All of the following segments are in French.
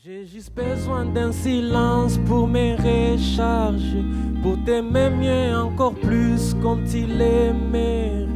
J'ai juste besoin d'un silence pour me recharger, pour t'aimer mieux encore plus comme tu les mérites.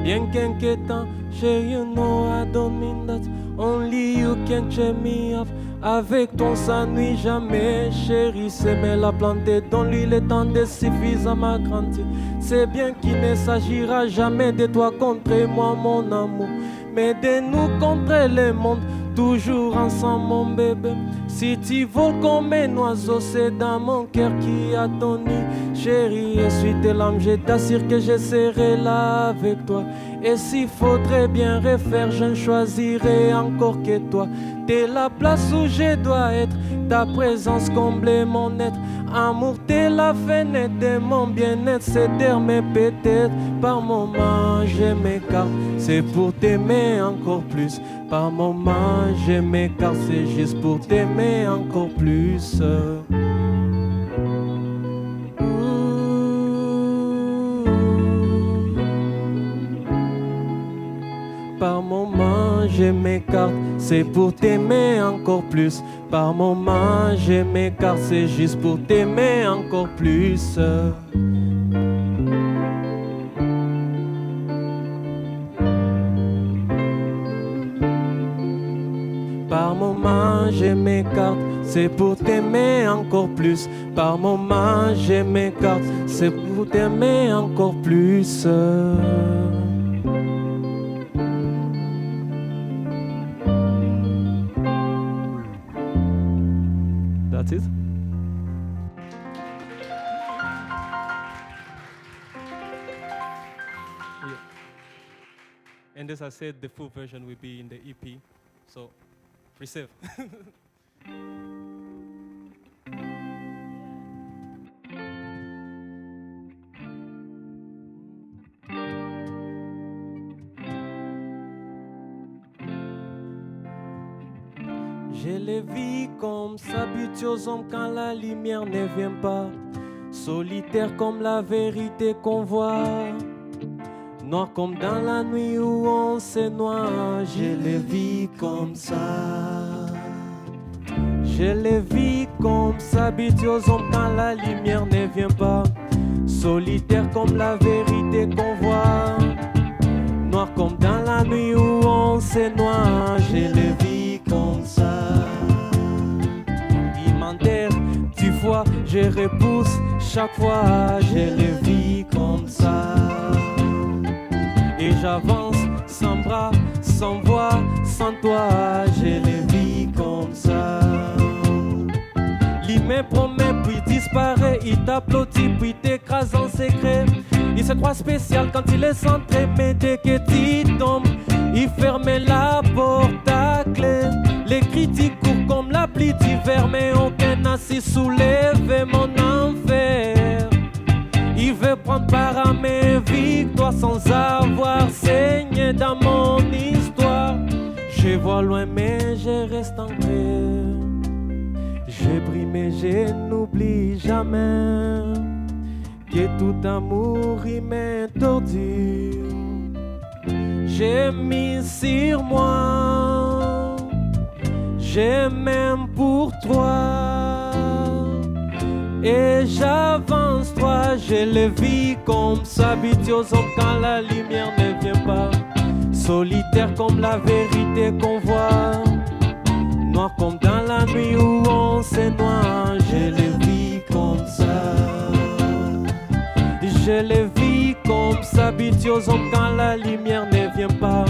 Bien qu'inquiétant, chérie, you know I don't mean that. Only you can cheer me up. Avec ton ça nuit jamais, chérie, s'aimer la planter. Donne-lui le temps de suffisamment grandir. C'est bien qu'il ne s'agira jamais de toi contre moi, mon amour, mais de nous contre le monde. Toujours ensemble mon bébé. Si tu voles comme un oiseau, c'est dans mon cœur qui a ton nid. Chérie, essuie tes larmes, je t'assure que je serai là avec toi. Et s'il faudrait bien refaire, je ne choisirai encore que toi. T'es la place où je dois être, ta présence comble mon être. Amour, t'es la fenêtre de mon bien-être. C'est terre, mais peut-être par moments je m'écarte. C'est pour t'aimer encore plus. Par moments je m'écarte, c'est juste pour t'aimer encore plus. Par moments je m'écarte, c'est pour t'aimer encore plus. Par moments je m'écarte, c'est juste pour t'aimer encore plus. Par moments je m'écarte, c'est pour t'aimer encore plus. Par moments je m'écarte, c'est pour t'aimer encore plus. That's it. Yeah. And as I said, the full version will be in the EP. So receive. Je les vis comme s'habituent aux hommes quand la lumière ne vient pas. Solitaire comme la vérité qu'on voit. Noir comme dans la nuit où on se noie. Je les vis comme ça. Je les vis comme s'habituent aux hommes quand la lumière ne vient pas. Solitaire comme la vérité qu'on voit. Noir comme dans la nuit où on se noie. Je les vis comme ça. Immendaire, tu vois, je repousse chaque fois. Je les vis comme ça. Et j'avance sans bras, sans voix, sans toi. Je les vis comme ça. Il me promet puis disparaît. Il t'applaudit puis t'écrase en secret. Il se croit spécial quand il est centré. Mais dès que tu tombes, il ferme la porte à clé. Les critiques courent comme la pluie d'hiver. Mais aucun n'a su soulever mon enfer. Il veut prendre part à mes victoires sans avoir saigné dans mon histoire. Je vois loin mais je reste ancré. Je brille mais je n'oublie jamais que tout amour il m'interdit. J'ai mis sur moi, j'ai même pour toi. Et j'avance toi, je le vis comme s'habituer aux hommes quand la lumière ne vient pas. Solitaire comme la vérité qu'on voit. Noir comme dans la nuit où on se noie. Je le vis comme ça. Je le vis comme s'habituer aux hommes quand la lumière ne vient pas.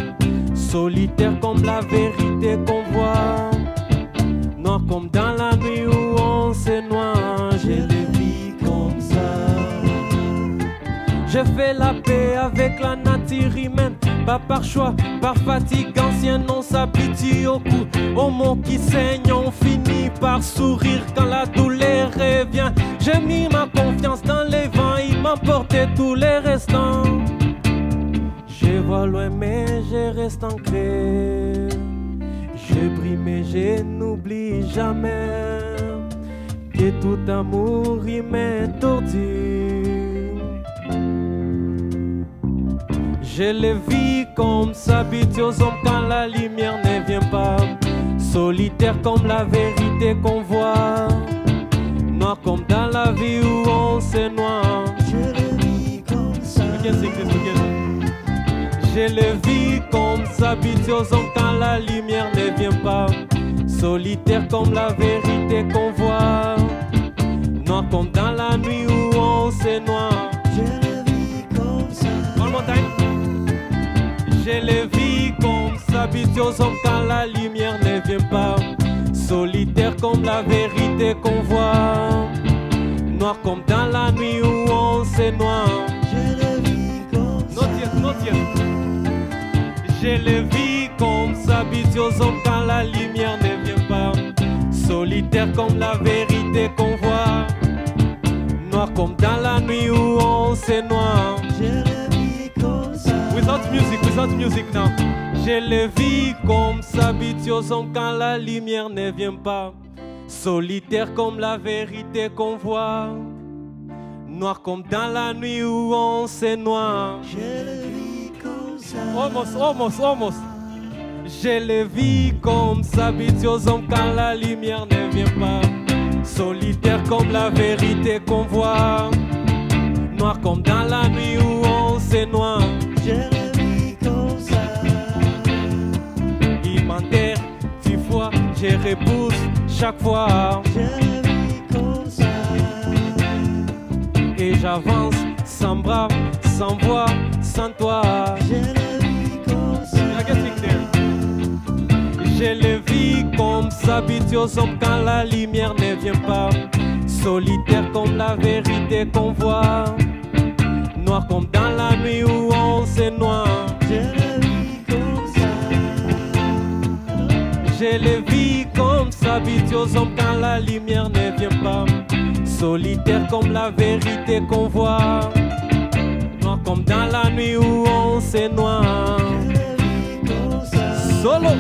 Solitaire comme la vérité qu'on voit. Noir comme dans la nuit où on se noie. Je le vis comme ça. Je fais la paix avec la nature humaine. Pas par choix, par fatigue ancienne, on s'habitue au coup. Aux mots qui saignent, on finit par sourire quand la douleur revient. J'ai mis ma confiance dans les vents, il m'emporte tous les restants. Je vois loin mais je reste ancré. Je brille mais je n'oublie jamais que tout amour il m'interdit. Je les vis comme s'habituer aux hommes quand la lumière ne vient pas. solitaire comme la vérité qu'on voit, noir comme dans la vie où on se noie. Je le vis comme ça. Je le vis comme ça, habitué aux hommes quand la lumière ne vient pas. Solitaire comme la vérité qu'on voit, noir comme dans la nuit où on se noie. Je le vis comme ça. One more time. Je le vis comme ça, habitué aux hommes quand la lumière ne vient pas. Solitaire comme la vérité qu'on voit, noir comme dans la nuit où on se noie. Je le vis comme ça. Not yet. Je le vis comme ça, habitué aux hommes quand la lumière ne vient pas. Solitaire comme la vérité qu'on voit, noir comme dans la nuit où on se noie. Je le vis comme ça. Without music now. Je le vis comme ça, habitué aux hommes quand la lumière ne vient pas. Solitaire comme la vérité qu'on voit, noir comme dans la nuit où on se noie. Je le vis comme ça. Almost. Je le vis comme ça, habitué aux hommes quand la lumière ne vient pas. Solitaire comme la vérité qu'on voit, noir comme dans la nuit où on se noie. Je le vis comme ça. Il m'enterre 10 fois, je repousse chaque fois. Je le vis comme ça. Et j'avance sans bras, sans voix, sans toi. Je le vis comme ça. Je le vis comme ça, habitué aux hommes quand la lumière ne vient pas. Solitaire comme la vérité qu'on voit, noir comme dans la nuit où on se noie. Je le vis comme ça. Je le vis comme ça, habitué aux hommes quand la lumière ne vient pas. Solitaire comme la vérité qu'on voit, noir comme dans la nuit où on se noie. Je le vis comme ça. Solo.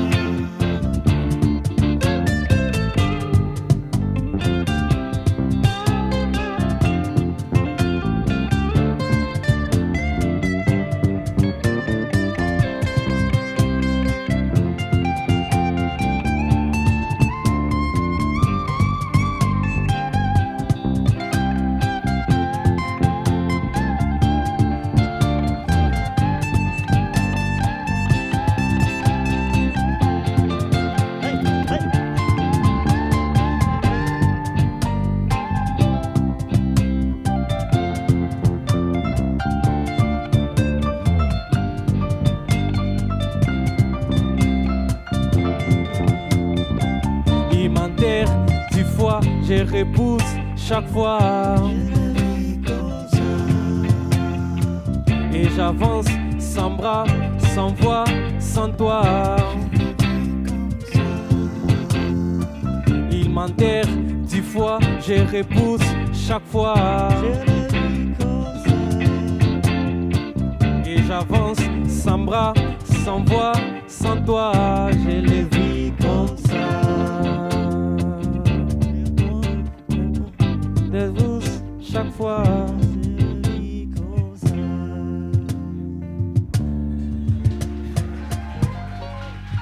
Il m'enterre 10 fois, je repousse chaque fois. Je le vis comme ça. Et j'avance sans bras, sans voix, sans toi. Il m'enterre 10 fois, je repousse chaque fois. Je le vis comme ça. Et j'avance sans bras, sans voix, sans toi. Je le vis comme ça. Je repousse chaque fois. Je le vis comme ça.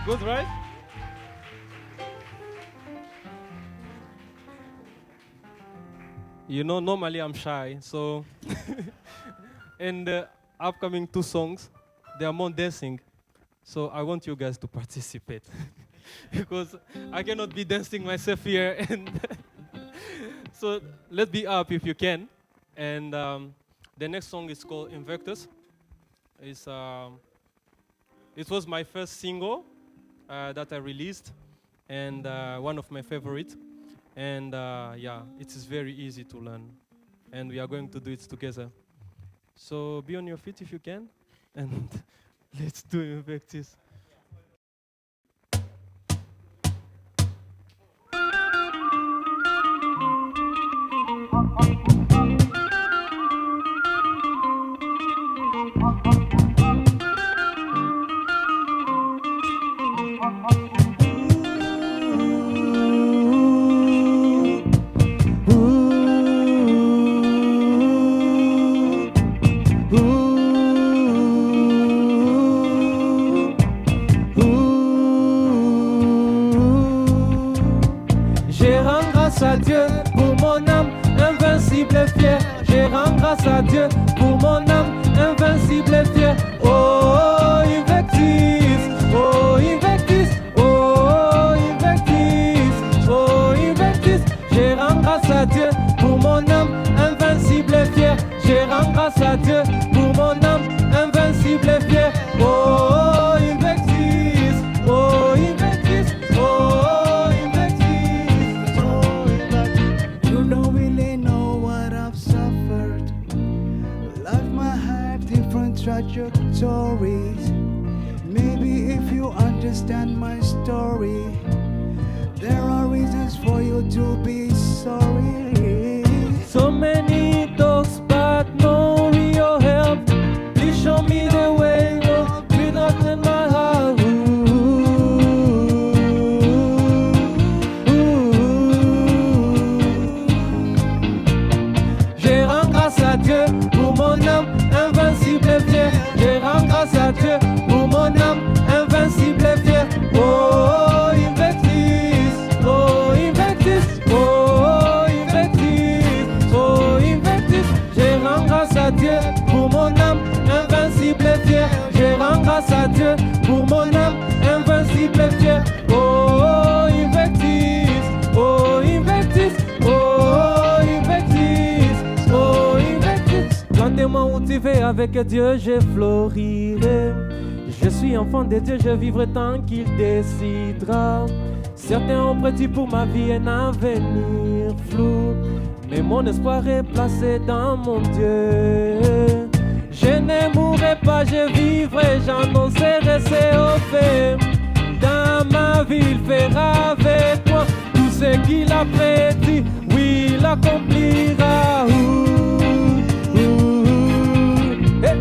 Good, right? You know, normally I'm shy, so in the upcoming 2 songs, they are more dancing. So I want you guys to participate because I cannot be dancing myself here. And so let's be up if you can. And the next song is called Invictus. It was my first single that I released, and one of my favorites. And yeah, it is very easy to learn, and we are going to do it together. So be on your feet if you can, and let's do Invictus. Je rends grâce à Dieu pour mon âme invincible et fière. Je rends grâce à Dieu pour mon âme invincible et fière. Oh, Invictus, oh, Invictus, oh, Invictus, oh, Invictus. Je rends grâce à Dieu pour mon âme invincible et fière. Je rends grâce à Dieu pour mon âme invincible et fière. Oh, Invictus, oh, Invictus, oh, Invictus, oh, Invictus. You don't really know what I've suffered. Life might have different trajectories. Maybe if you understand my story, there are reasons for you to be sorry. So many dogs, but no real help. Please show me the way, Lord, without in my heart. Je rends grâce à Dieu pour mon âme invincible et fière. Je rends grâce à Dieu pour mon âme invincible et fière. Oh, Invictus, oh, Invictus, oh, Invictus, oh, Invictus. Je rends grâce à Dieu pour mon âme invincible et fière. Je rends grâce à Dieu pour mon âme invincible et fière. Oh, Invictus, oh, Invictus, oh, Invictus, oh, Invictus. Plantez-moi où tu veux, avec Dieu je florirai. Je suis enfant de Dieu, je vivrai tant qu'il décidera. Certains ont prédit pour ma vie un avenir flou, mais mon espoir est placé dans mon Dieu. Je ne mourrai pas, je vivrai, j'annoncerai ses hauts faits. Dans ma vie, il fera avec moi tout ce qu'il a prédit, oui, il accomplira. Hey.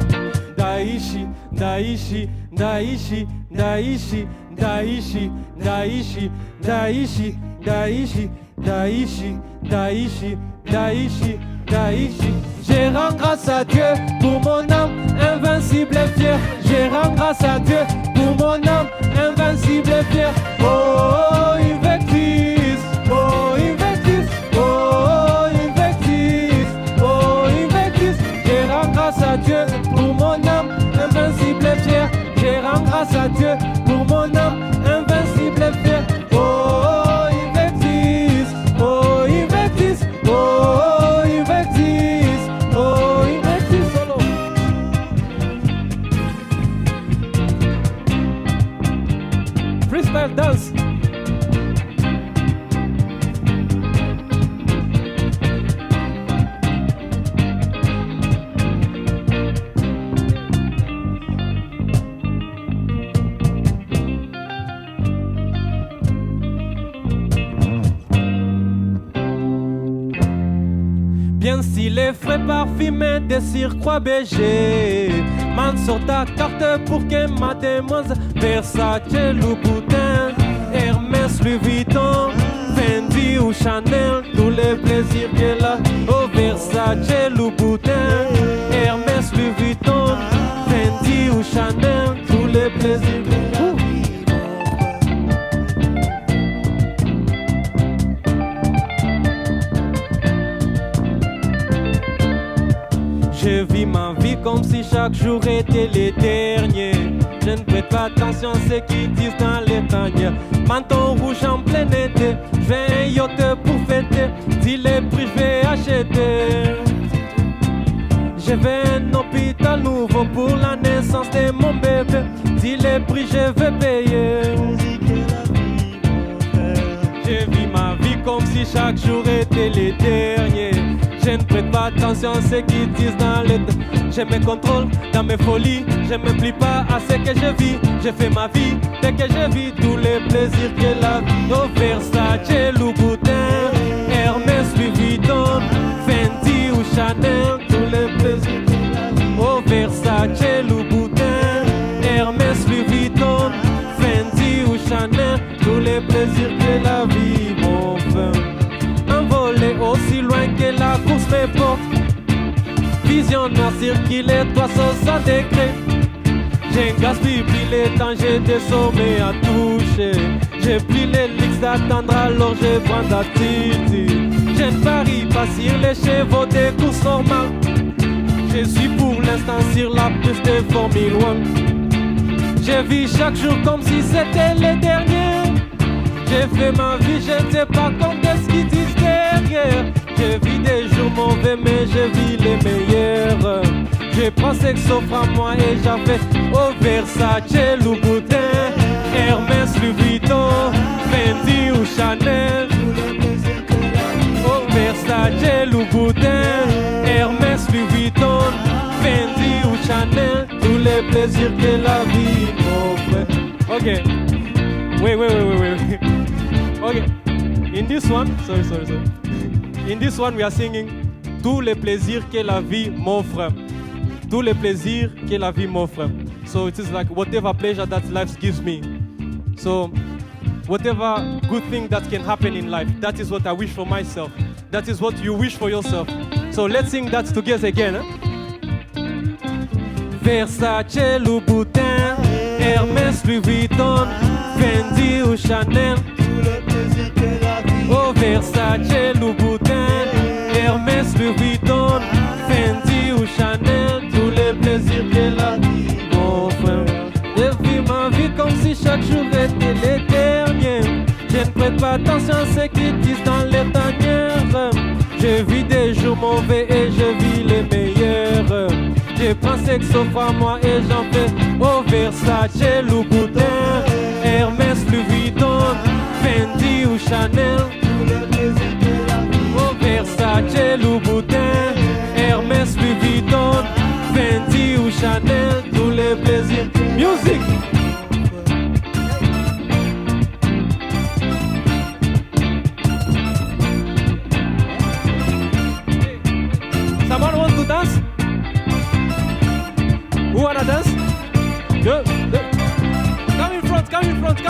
Daishi, Daishi, Daishi, Daishi, Daishi, Daishi, Daishi, Daishi, Daishi, Daishi, Daishi, Daishi. Je rends grâce à Dieu pour mon âme invincible et fière. Je rends grâce à Dieu pour mon âme invincible et fière. Oh, Invictus, oh, Invictus, oh, Invictus, oh, Invictus. Je rends grâce à Dieu pour mon âme invincible et fière. Je rends grâce à Dieu pour mon âme invincible et fière. Oh, Invictus, oh, Invictus, oh, Invictus, oh, Invictus solo. Freestyle dance. Bien si les frais parfumés des circuits BG, man sur ta carte pour que ma demoiselle Versace, Louboutin, Hermès, Louis Vuitton, Fendi ou Chanel, tous les plaisirs qu'elle a. Oh, Versace, Louboutin, Hermès, Louis Vuitton, Fendi ou Chanel, tous les plaisirs qu'elle a. Je vis ma vie comme si chaque jour était le dernier. Je ne prête pas attention à ce qu'ils disent dans les tanières. Manteau rouge en plein été, je vais un yacht pour fêter. Dis les prix, je vais acheter. Je vais un hôpital nouveau pour la naissance de mon bébé. Dis les prix, je vais payer. Je vis ma vie comme si chaque jour était le dernier. Je ne prête pas attention à ce qu'ils disent dans les... Je me contrôle dans mes folies. Je ne me plie pas à ce que je vis. Je fais ma vie dès que je vis tous les plaisirs que la vie. Oh, Versace, Louboutin, Hermès, Louis Vuitton, Fendi ou Chanel, tous les plaisirs que la vie. Oh, Versace, Louboutin, Hermès, Louis Vuitton, Fendi ou Chanel, tous les plaisirs que la vie m'offre. Envolé aussi loin que la course me porte. Visionnaire circuler 360 degrés. J'ai gaspillé le temps, j'ai des sommets à toucher. J'ai pris les leaks d'attendre alors je prends la titi. J'ai ne parie pas sur les chevaux des courses normales. Je suis pour l'instant sur la piste de Formule 1. Je vis chaque jour comme si c'était le dernier. J'ai fait ma vie, je ne sais pas combien ce qu'ils disent derrière. Je vis des jours mauvais mais je vis les meilleurs. Je pensais que s'offre à moi et j'avais au Versace, Louboutin, Hermès, Louis Vuitton, Fendi ou Chanel. Au Versace, Louboutin, Hermès, Louis Vuitton, Fendi ou Chanel. Tous les plaisirs que la vie m'offre. Ok. Wait. Okay. In this one, sorry. In this one, we are singing tous les plaisirs que la vie m'offre. Tous les plaisirs que la vie m'offre. So it is like whatever pleasure that life gives me. So whatever good thing that can happen in life, that is what I wish for myself. That is what you wish for yourself. So let's sing that together again. Versace, Louboutin, Hermès, Louis Vuitton, Fendi ou Chanel. Oh Versace, Louboutin, Hermès, Louis Vuitton, Fendi ou Chanel. Tous les plaisirs que la vie m'offre. Je vis ma vie comme si chaque jour était le dernier. Je ne prête pas attention à ce qu'ils disent dans les tanières. Je vis des jours mauvais et je vis les meilleurs. Je prends sexe sauf à moi et j'en fais au Versace, Louboutin, Hermès, Louis Vuitton, Fendi ou Chanel. Au Versace, Louboutin, Hermès, Louis Vuitton, Fendi ou Chanel. Tous les plaisirs. Music! Someone want to dance? Who wanna dance? Good. Come in front. Come in front.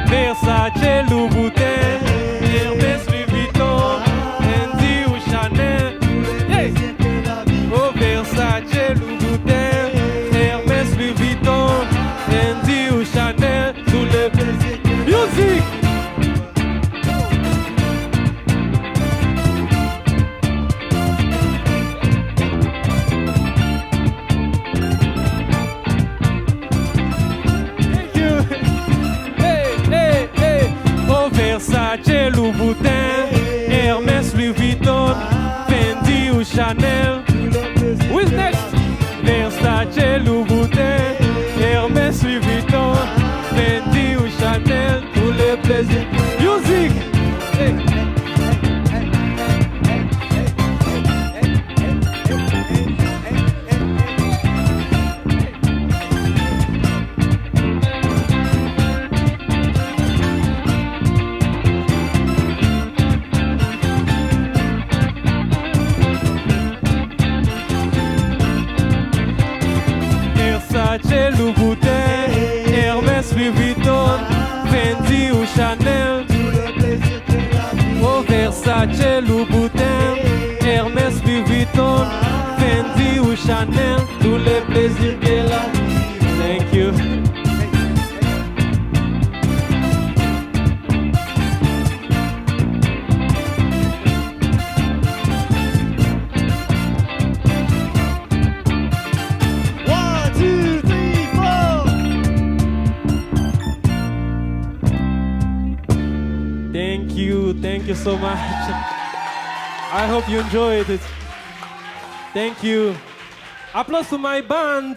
Versace, Louboutin, Hermès, Louis Vuitton, Fendi ou Chanel. Hey! Oh Versace, Louboutin, Hermès, Louis Vuitton, Fendi ou Chanel. Tous les plaisirs. Music! Versace, Louboutin, Hermès, Louis Vuitton, Fendi ou Chanel. Who's next? Versace, Louboutin, Hermès, Louis Vuitton, Fendi ou Chanel. Tous les plaisirs. Music! Hey. Versace, Louboutin, Hermès, Louis Vuitton, Fendi ou Chanel. Oh Versace, Louboutin, Hermès, Louis Vuitton, Fendi ou Chanel. Tous les plaisirs qu'elle a. Thank you. Thank you so much. I hope you enjoyed it. Thank you. Applause to my band.